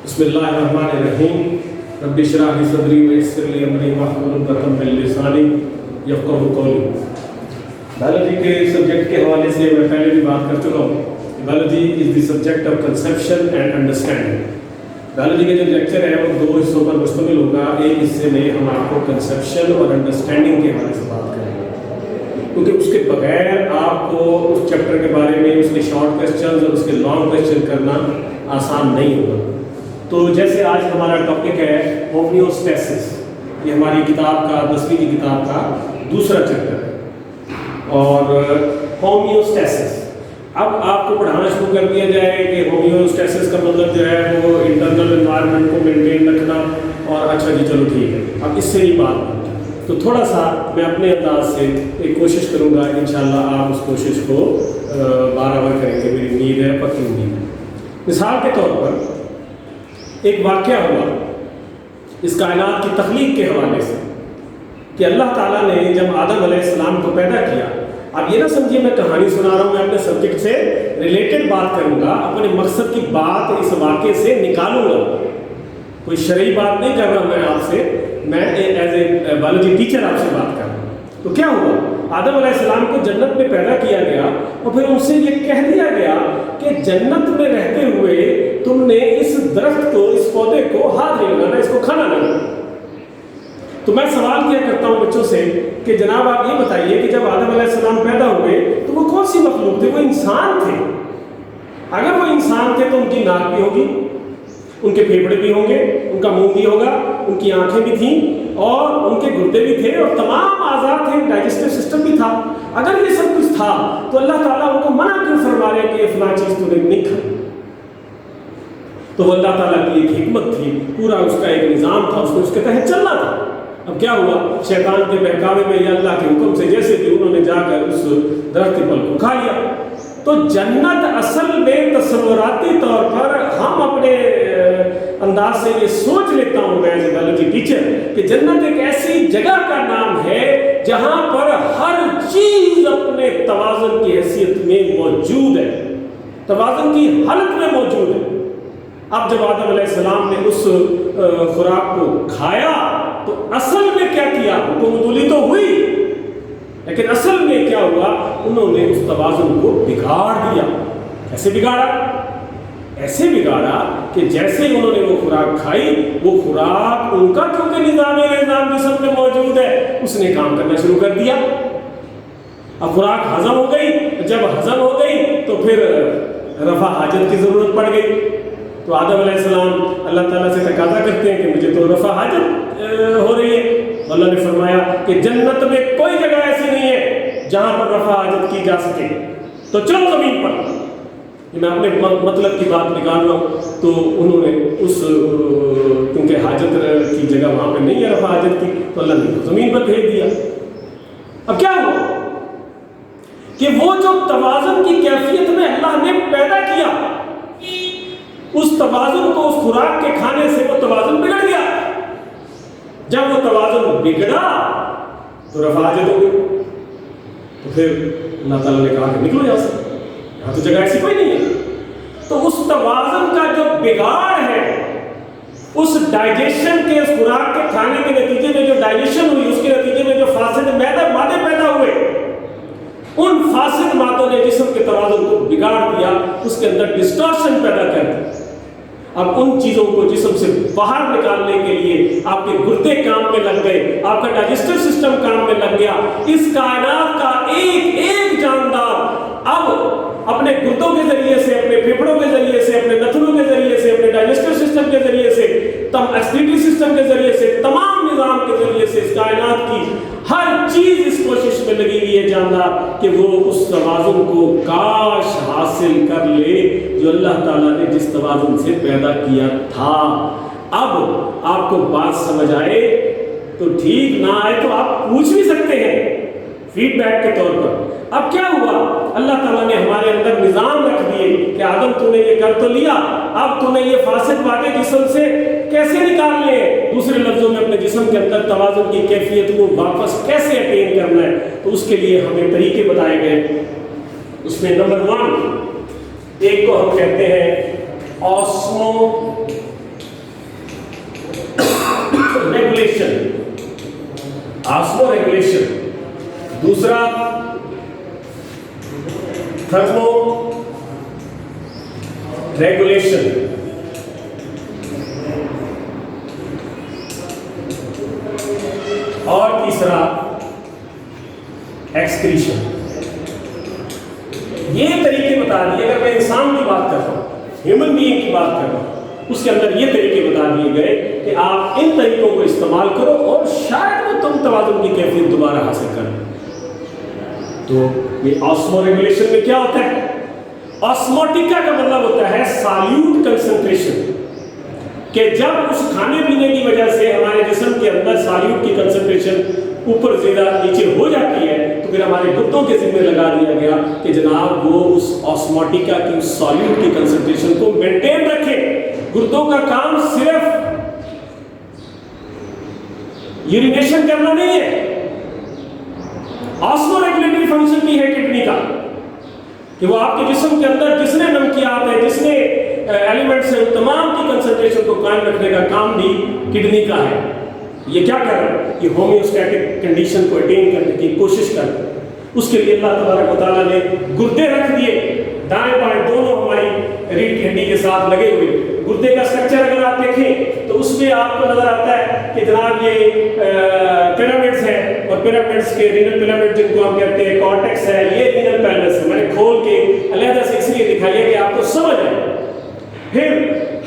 بسم اللہ الرحمن الرحیم رب اشرح لی صدری ویسر لی امری واحلل عقدۃ من لسانی یفقہوا قولی۔ بایولوجی کے سبجیکٹ کے حوالے سے میں پہلے بھی بات کر چکا ہوں۔ Biology is the subject of conception and understanding. Biology کا جو لیکچر ہے وہ 2 حصوں پر مشتمل ہوگا۔ ایک حصے میں ہم آپ کو کنسیپشن اور انڈرسٹینڈنگ کے حوالے سے بات کریں گے، کیونکہ اس کے بغیر آپ کو اس چیپٹر کے بارے میں اس کے شارٹ کویسچنز اور اس کے لانگ کویسچن کرنا آسان نہیں ہوگا۔ تو جیسے آج ہمارا ٹاپک ہے ہومیوسٹیسس، یہ ہماری کتاب کا 10ویں کی کتاب کا دوسرا چیپٹر ہے۔ اور ہومیوسٹیسس اب آپ کو پڑھانا شروع کر دیا جائے کہ ہومیوسٹیسس کا مطلب جو ہے وہ انٹرنل انوائرمنٹ کو مینٹین رکھنا، اور اچھا جی چلو ٹھیک ہے، اب اس سے ہی بات نہیں۔ تو تھوڑا سا میں اپنے انداز سے ایک کوشش کروں گا، انشاءاللہ آپ اس کوشش کو برابر کریں گے، میری امید ہے، پکی امید ہے۔ مثال کے طور پر ایک واقعہ ہوا اس کائنات کی تخلیق کے حوالے سے کہ اللہ تعالیٰ نے جب آدم علیہ السلام کو پیدا کیا، اب یہ نہ سمجھیے میں کہانی سنا رہا ہوں، میں اپنے سبجیکٹ سے ریلیٹڈ بات کروں گا، اپنے مقصد کی بات اس واقعے سے نکالوں گا، کوئی شرعی بات نہیں کر رہا میں آپ سے، میں ایز اے بایولوجی ٹیچر آپ سے بات کر رہا ہوں۔ تو کیا ہوا، آدم علیہ السلام کو جنت میں پیدا کیا گیا اور پھر ان سے یہ کہہ دیا گیا کہ جنت میں رہتے ہوئے تم نے اس درخت کو، اس پودے کو ہاتھ نہیں لگانا، اس کو کھانا نہیں۔ تو میں سوال کیا کرتا ہوں بچوں سے کہ جناب آپ یہ بتائیے کہ جب آدم علیہ السلام پیدا ہوئے تو وہ کون سی مخلوق تھے؟ وہ انسان تھے۔ اگر وہ انسان تھے تو ان کی ناک بھی ہوگی، ان کے پھیپھڑے بھی ہوں گے، ان کا منہ بھی ہوگا، ان کی آنکھیں بھی تھیں اور ان کے گردے بھی تھے اور تمام اعضاء تھے، ڈائجسٹو سسٹم بھی تھا۔ اگر یہ سب کچھ تھا تو اللہ تعالیٰ ان کو منع کیوں فرما رہے کہ یہ فلاں چیز تو نے نہیں کھائی؟ تو وہ اللہ تعالیٰ کی ایک حکمت تھی، پورا اس کا ایک نظام تھا، اس کو اس کے تحت چلنا تھا۔ اب کیا ہوا، شیطان کے بہکاوے میں یا اللہ کے حکم سے جیسے کہ انہوں نے جا کر اس درخت پھل کو کھا لیا۔ تو جنت اصل میں تصوراتی طور پر ہم اپنے انداز سے یہ سوچ لیتا ہوں میں ایز اے بایولوجی ٹیچر کہ جنت ایک ایسی جگہ کا نام ہے جہاں پر ہر چیز اپنے توازن کی حیثیت میں موجود ہے، توازن کی حالت میں موجود ہے۔ اب جب آدم علیہ السلام نے اس خوراک کو کھایا تو اصل میں کیا کیا، حکم تو ہوئی، لیکن اصل میں کیا ہوا، انہوں نے اس توازن کو بگاڑ دیا۔ ایسے بگاڑا، ایسے بگاڑا کہ جیسے انہوں نے وہ خوراک کھائی، وہ خوراک ان کا کیونکہ نظام جسم میں موجود ہے، اس نے کام کرنا شروع کر دیا۔ اب خوراک ہضم ہو گئی، جب ہضم ہو گئی تو پھر رفع حاجت کی ضرورت پڑ گئی۔ تو آدم علیہ السلام اللہ تعالیٰ سے تقاضا کرتے ہیں کہ مجھے تو رفع حاجت ہو رہی ہے۔ اللہ نے فرمایا کہ جنت میں کوئی جگہ ایسی نہیں ہے جہاں پر رفع حاجت کی جا سکے، تو چلو زمین پر۔ میں اپنے مطلب کی بات نکال رہا ہوں۔ تو انہوں نے اس کیونکہ حاجت کی جگہ وہاں پہ نہیں ہے رفع حاجت کی، تو اللہ نے زمین پر بھیج دیا۔ اب کیا ہوا کہ وہ جو توازن کی کیفیت میں اللہ نے پیدا کیا، اس توازن کو، اس خوراک کے کھانے سے وہ توازن بگڑ گیا۔ جب وہ توازن بگڑا تو رفع حاجت ہو گئی۔ تو پھر اللہ تعالیٰ نے کہا کہ نکلو یہاں سے، یہاں تو جگہ ایسی کوئی نہیں ہے۔ تو اس توازن کا جو بگاڑ ہے، اس ڈائجیشن کے، اس خوراک کے کھانے کے نتیجے میں جو ڈائجیشن ہوئی، اس کے نتیجے میں جو فاسد مادے پیدا ہوئے، ان فاسد مادوں نے جسم کے توازن کو بگاڑ دیا، اس کے اندر ڈسٹارشن پیدا کر دی۔ اب ان چیزوں کو جسم سے باہر نکالنے کے لیے آپ کے گردے کام میں لگ گئے، آپ کا ڈائجسٹو سسٹم کام میں لگ گیا۔ اس کائنات کا ایک ایک جاندار اب اپنے گردوں کے ذریعے سے، اپنے پھیپھڑوں کے ذریعے سے، اپنے نتھنوں کے ذریعے سے، اپنے ڈائجسٹو سسٹم کے ذریعے سے، ایکسکریٹری سسٹم کے ذریعے سے، تمام نظام کے ذریعے سے اس کائنات کی ہر چیز اس کوشش میں لگی ہوئی ہے جاندار کہ وہ اس توازن کو کاش حاصل کر لے جو اللہ تعالیٰ نے جس توازن سے پیدا کیا تھا۔ اب آپ کو بات سمجھ آئے تو ٹھیک، نہ آئے تو آپ پوچھ بھی سکتے ہیں فیڈ بیک کے طور پر۔ اب کیا ہوا، اللہ تعالیٰ نے ہمارے اندر نظام رکھ دیے کہ آدم تو نے یہ کر تو لیا، اب تو نے یہ فاسد مادے جسم سے کیسے نکالنے ہیں، دوسرے لفظوں میں اپنے جسم کے اندر توازن کی کیفیت کو واپس کیسے اٹین کرنا ہے۔ تو اس کے لیے ہمیں طریقے بتائے گئے۔ اس میں نمبر 1 ایک کو ہم کہتے ہیں रेगुलेशन, ऑस्मो रेगुलेशन। दूसरा थर्मो रेगुलेशन। और तीसरा एक्सक्रीशन। ये तरीके बता दिए, अगर मैं इंसान की बात कर रहा हूं, ह्यूमन बीइंग की बात कर रहा हूं, उसके अंदर ये तरीके बता दिए गए कि आप इन तरीकों को इस्तेमाल करो और शायद वो तुम तवाज़ुन की कैफियत दोबारा हासिल कर। तो ये ऑस्मो रेगुलेशन में क्या होता है? ऑस्मोटिका का मतलब होता है सॉल्यूट कंसंट्रेशन, कि जब उस खाने पीने की वजह से हमारे जिस्म के अंदर सॉल्यूट की कंसंट्रेशन ऊपर ज़्यादा नीचे हो जाती है, तो फिर हमारे गुर्दों के जिम्मे लगा दिया गया कि जनाब वो उस ऑस्मोटिका की, उस सॉल्यूट की कंसंट्रेशन को मेंटेन रखे। गुर्दों का काम सिर्फ यूरिनेशन करना नहीं है, ऑस्मो रेगुलेटरी फंक्शन भी है किडनी का, कि वो आपके जिस्म के अंदर जिसने नमकियात है, जिसने एलिमेंट्स है, तमाम की कंसंट्रेशन को कायम रखने का काम भी किडनी का है। ये क्या कर रहा है? ये होम्योस्टैटिक कंडीशन को अटेन करने की कोशिश कर रहा है। उसके लिए अल्लाह तबारक व तआला ने गुर्दे रख दिए, दाएं बाएं दोनों हमारी रीढ़ की हड्डी के साथ लगे हुए। गुर्दे का स्ट्रक्चर अगर आप देखें तो उसमें आपको नजर आता है कि जनाब ये पिरामिड्स है, और पिरामिड्स के रीनल पिरामिड जिनको हम कहते हैं, कॉर्टेक्स है, ये रीनल पैलेस है। मैंने खोल के अलग से इसलिए दिखाई है कि आपको समझ आए। फिर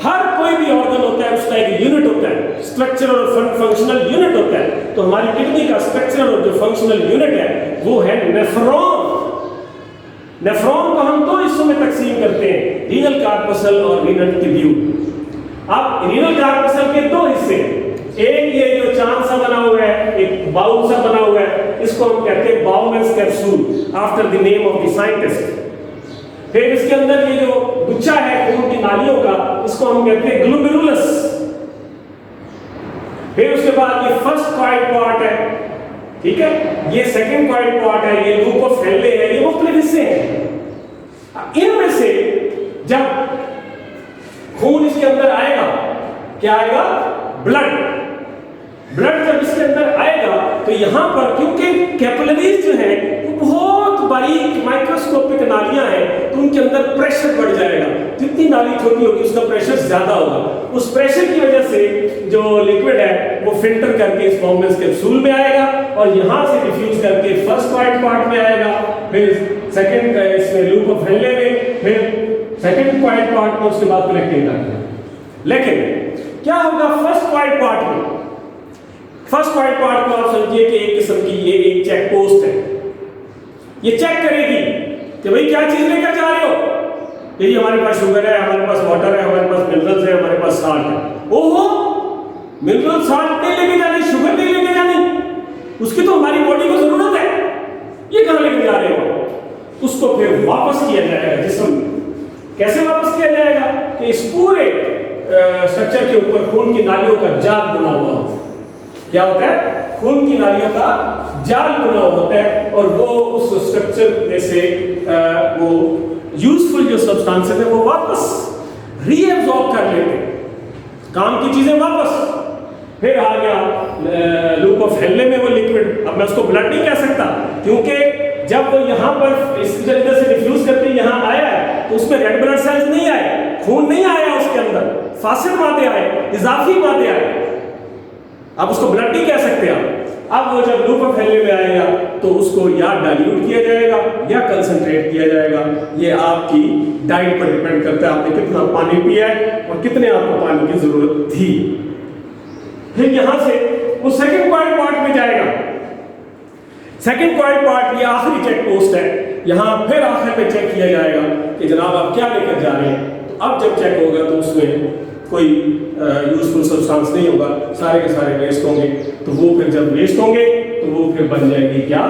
हर कोई भी ऑर्गन होता है, उसका एक यूनिट होता है, स्ट्रक्चरल और फंक्शनल यूनिट होता है। तो हमारी किडनी का स्ट्रक्चरल और जो फंक्शनल यूनिट है वो है नेफ्रॉन। नेफ्रॉन को हम दो हिस्सों में तकसीम करते हैं, रीनल कार्पसल और रीनल ट्यूब्यूल। अब रीनल कार्पसल के दो हिस्से, एक ये जो चांद सा बना हुआ है, एक बाउल सा बना हुआ है, इसको हम कहते हैं Bowman's capsule after the name of the scientist. फिर इसके अंदर ये जो गुच्छा है खून की नालियों का, इसको हम कहते हैं ग्लोमेरुलस। फिर उसके बाद ये फर्स्ट क्वाइट पार्ट है, ठीक है, ये सेकंड क्वाइट पार्ट है, ये लूप ऑफ हेले है, ये मुख्तलिफ हिस्से हैं। इनमें से जब खून इसके अंदर आएगा, क्या आएगा? ब्लड। ब्लड जब इसके अंदर आएगा तो यहां पर, क्योंकि कैपिलरीज जो है वो बहुत बारीक माइक्रोस्कोपिक नालियां हैं, तो उनके अंदर प्रेशर बढ़ जाएगा। जितनी नाली छोटी होगी उसका प्रेशर ज्यादा होगा। उस प्रेशर की वजह से जो लिक्विड है वो फिल्टर करके इस बाउमेंस कैप्सूल में आएगा और यहां से डिफ्यूज करके फर्स्ट क्वाइट पार्ट में आएगा, फिर सेकंड इसमें लूप ऑफ हेले में, फिर सेकंड क्वाइट पार्ट में, उसके बाद कलेक्टिंग करके। लेकिन क्या होगा फर्स्ट क्वाइट पार्ट में? फर्स्ट क्वाइट पार्ट को आप समझिए कि एक किस्म की ये एक चेक पोस्ट है। ये चेक करेगी कि भाई क्या चीज लेकर जा रहे हो। यही हमारे पास शुगर है, हमारे पास वाटर है, हमारे पास मिनरल्स है, हमारे पास साल्ट है। ओहो, मिनरल साल्ट नहीं लेके जानी, शुगर नहीं लेके जानी, उसकी तो हमारी बॉडी को जरूरत है, ये कहां लेके जा रहे हो? उसको फिर वापस किया जाएगा जिस्म। कैसे वापस किया जाएगा? कि इस पूरे स्ट्रक्चर के ऊपर खून की नालियों का जाल बना हुआ होता है। क्या होता है? खून की नालियों का जाल बना होता है, और वो उस स्ट्रक्चर में से वो यूजफुल जो सब्सटेंसेस है वो वापस रीअब्सॉर्ब कर लेते हैं, काम की चीजें वापस। फिर आ गया लूप ऑफ हेले में वो लिक्विड। अब मैं उसको ब्लड नहीं कह सकता, क्योंकि जब वो यहाँ पर इस तरीके से डिफ्यूज करके यहाँ आया है तो उसमें रेड ब्लड सेल्स नहीं आए, खून नहीं आया उसके अंदर, फासिद मादे आए, इजाफी मादे आए। अब उसको ब्लड नहीं कह सकते आप। अब वो जब लूप ऑफ हेले में आएगा तो उसको या डाइल्यूट किया जाएगा या कंसंट्रेट किया जाएगा। ये आपकी डाइट पर डिपेंड करता है, आपने कितना पानी पिया है और कितने आपको पानी की जरूरत थी। फिर यहां से वो सेकंड क्वाइट पार्ट में जाएगा। सेकंड क्वाइट पार्ट ये आखिरी चेक पोस्ट है। यहां फिर आखिर में चेक किया जाएगा कि जनाब आप क्या लेकर जा रहे हैं। तो अब जब चेक होगा तो उसमें कोई यूजफुल सब्सटेंस नहीं होगा, सारे के सारे वेस्ट होंगे। तो वो फिर जब वेस्ट होंगे तो वो फिर बन जाएगी क्या?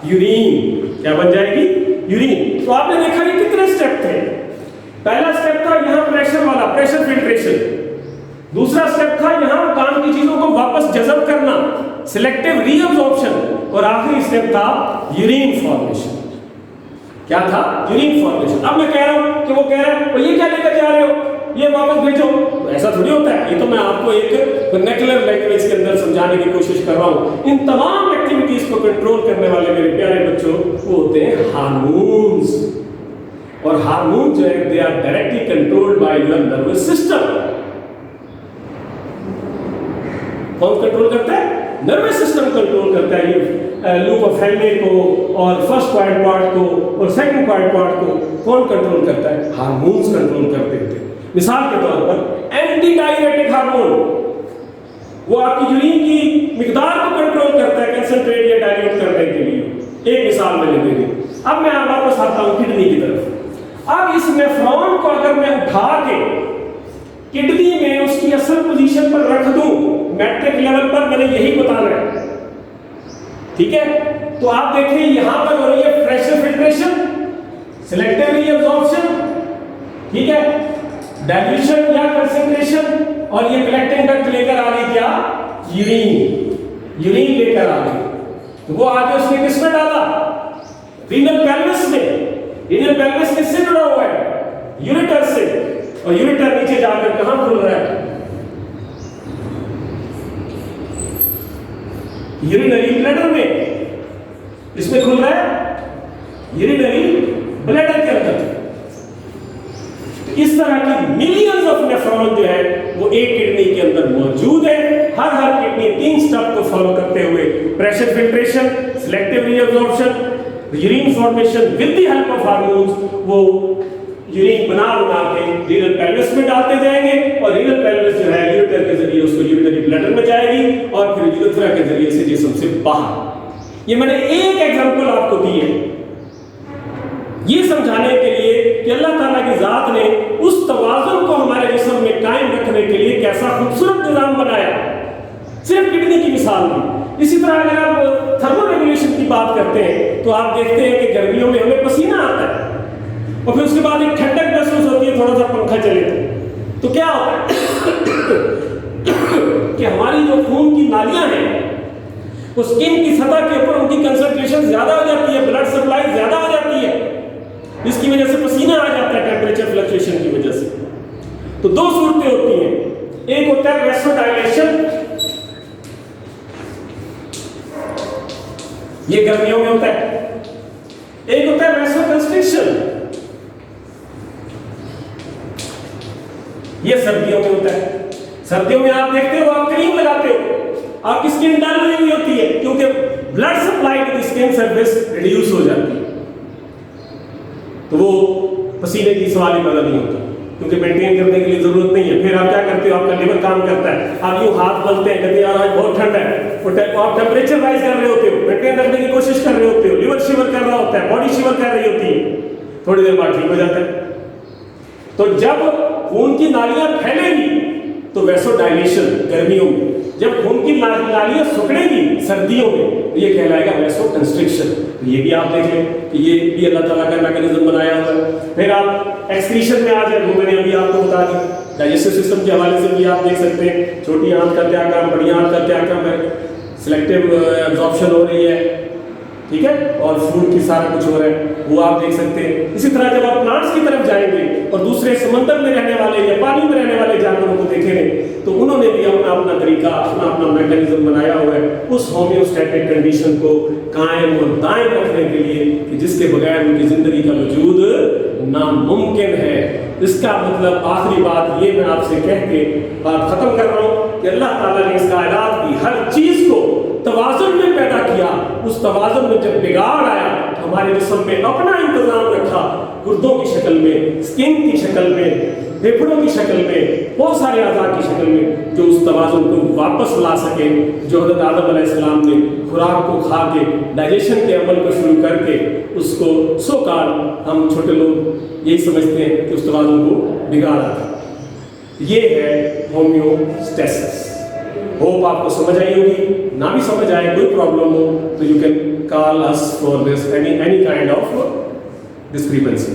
यूरिन। क्या बन जाएगी? यूरिन। तो आपने देखा कि कितने स्टेप थे। पहला स्टेप था यहाँ प्रेशर वाला, प्रेशर फिल्ट्रेशन। दूसरा स्टेप था यहाँ काम की चीजों को वापस जज़ब करना, सिलेक्टिव रीअब्सॉर्प्शन। और आखिरी स्टेप था यूरिन फॉर्मेशन। क्या था? Urine formation. अब मैं कह रहा हूं कि वो कह रहा है ये क्या लेकर जा रहे हो? ये वापस भेजो। ऐसा थोड़ी होता है, ये तो मैं आपको एक वर्नाक्युलर लैंग्वेज के अंदर समझाने की कोशिश कर रहा हूँ। इन तमाम एक्टिविटीज को कंट्रोल करने वाले मेरे प्यारे बच्चों वो होते हैं हार्मोन्स, और हार्मोन जो है they are directly controlled by your nervous system. कौन कंट्रोल करता है? नर्वस सिस्टम कंट्रोल करता है ये लूप ऑफ हेल्मे को और फर्स्ट क्वाड्रेंट पार्ट को और सेकंड क्वाड्रेंट पार्ट को कौन कंट्रोल करता है? हार्मोन्स कंट्रोल करते हैं। मिसाल के तौर पर एंटी डायरेटिक हार्मोन, वो आपकी यूरिन की मिकदार को कंट्रोल करता है कंसंट्रेट या डाइल्यूट करने के लिए। एक मिसाल मैंने दे दी। अब मैं वापस आता हूं किडनी की तरफ। अब इस नेफ्रॉन को अगर मैं उठा के किडनी में उसकी असल पोजीशन पर रख दूं, मैट्रिक लेवल पर मैंने यही बताना है, ठीक है? तो आप देखिए यहां पर हो रही है प्रेशर फिल्ट्रेशन, सिलेक्टिव रीअब्जॉर्प्शन, ठीक है, डाइल्यूशन या कंसंट्रेशन, और ये कलेक्टिंग डक्ट लेकर आ गई क्या? यूरिन लेकर आ गई। तो वो आगे उसने किस में डाला? रीनल पेल्विस में। रीनल पेल्विस किससे जुड़ा हुआ है? यूरेटर से, और यूरेटर नीचे जाकर कहां खुल रहा है? यूरिनरी ब्लैडर में। इसमें खुल रहा है यूरिनरी ब्लैडर के अंदर। इस तरह की मिलियंस ऑफ नेफ्रॉन जो है वो एक किडनी के अंदर मौजूद है। हर किडनी 3 स्टेप को फॉलो करते हुए pressure filtration, selective reabsorption, urine formation with the help of hormones, वो यूरिन बना के रीनल पेल्विस में डालते जाएंगे, और रीनल पेल्विस जो है यूरेटर के जरिए उसको यूरिनरी ब्लैडर में जाएगी, और फिर यूरेथ्रा के जरिए से जिस्म से बाहर। ये मैंने एक एग्जांपल आपको दी है ये समझाने के लिए कि अल्लाह ताला की जात ने उस तवाज़ुन को हमारे जिस्म में कायम रखने के लिए कैसा खूबसूरत निज़ाम बनाया, सिर्फ किडनी की मिसाल में। इसी तरह अगर आप थर्मो रेगुलेशन की बात करते हैं तो आप देखते हैं कि गर्मियों में हमें पसीना आता है, और फिर उसके बाद एक ठंडक महसूस होती है, थोड़ा सा पंखा चले तो क्या होता है कि हमारी जो खून की नालियां हैं वो स्किन की सतह के ऊपर उनकी कंसंट्रेशन ज्यादा हो जाती है, ब्लड सप्लाई ज्यादा हो जाती है, इसकी वजह से पसीना आ जाता है टेम्परेचर फ्लक्चुएशन की वजह से। तो दो सूरतें होती हैं, एक होता है वैसोडाइलेशन, ये गर्मियों में होता है, एक होता है वैसोकंस्ट्रिक्शन, ये सर्दियों में होता है। सर्दियों में आप देखते हो आप क्रीम लगाते हो, आपकी स्किन डल हुई होती है क्योंकि blood supply to the skin surface reduce हो जाती है, तो वो पसीने की सवाल ही पैदा नहीं होता क्योंकि मेंटेन करने के लिए जरूरत नहीं है। फिर आप क्या करते हो, आपका लिवर काम करता है, आप यूं हाथ मलते हैं, कहते हैं यार आज बहुत ठंड है, आप टेम्परेचर राइज कर रहे होते हो, मेंटेन रखने की कोशिश कर रहे होते हो, लिवर शिवर कर रहा होता है, बॉडी शिवर कर रही होती है, थोड़ी देर बाद ठीक हो जाता है। तो जब खून की नालियां फैलेगी तो वैसोडाइलेशन गर्मियों में, जब खून की नालियां सिकुड़ेगी सर्दियों में ये कहलाएगा वैसोकंस्ट्रिक्शन। तो ये भी आप देख लें कि ये भी अल्लाह ताला का मैकेनिज्म बनाया हुआ है। फिर आप एक्सक्रीशन में आ जाए, वो मैंने अभी आपको बता दी, डाइजेस्टिव सिस्टम के हवाले से भी आप देख सकते हैं, छोटी आंत का क्या काम, बड़ी आंत का क्या काम है, सिलेक्टिव एब्जॉर्प्शन हो रही है, ठीक है, और फूड की सारा कुछ हो रहा है, वो आप देख सकते हैं। इसी तरह जब आप प्लांट्स की तरफ जाएंगे और दूसरे समंदर में रहने वाले या पानी में रहने वाले जानवरों को देखेंगे तो उन्होंने भी अपना अपना तरीका, अपना अपना मैकेनिज्म बनाया हुआ है उस होम्योस्टैटिक कंडीशन को कायम और दायम रखने के लिए कि जिसके बगैर उनकी जिंदगी का वजूद नामुमकिन है। इसका मतलब आखिरी बात ये मैं आपसे कह के बात खत्म कर रहा हूँ कि अल्लाह ताला ने इस कायनात की हर चीज को तवाज़ुन में पैदा किया, उस तवाज़ुन में जब बिगाड़ आया तो हमारे जिस्म में अपना इंतजाम रखा, गुर्दों की शक्ल में, स्किन की शक्ल में, फेफड़ों की शक्ल में, बहुत सारे आज़ा की शक्ल में, जो उस तवाज़ुन को वापस ला सके। जो हज़रत आदम अलैहिस्सलाम ने खुराक को खा के डाइजेशन के अमल को शुरू करके उसको सो काल हम छोटे लोग यही समझते हैं कि उस तवाज़ुन को बिगाड़ा था। ये है होम्योस्टेसिस। होप आपको समझ आई होगी, ना भी समझ आए कोई प्रॉब्लम हो तो you can call us for this any kind of discrepancy.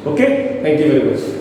Okay, thank you very much.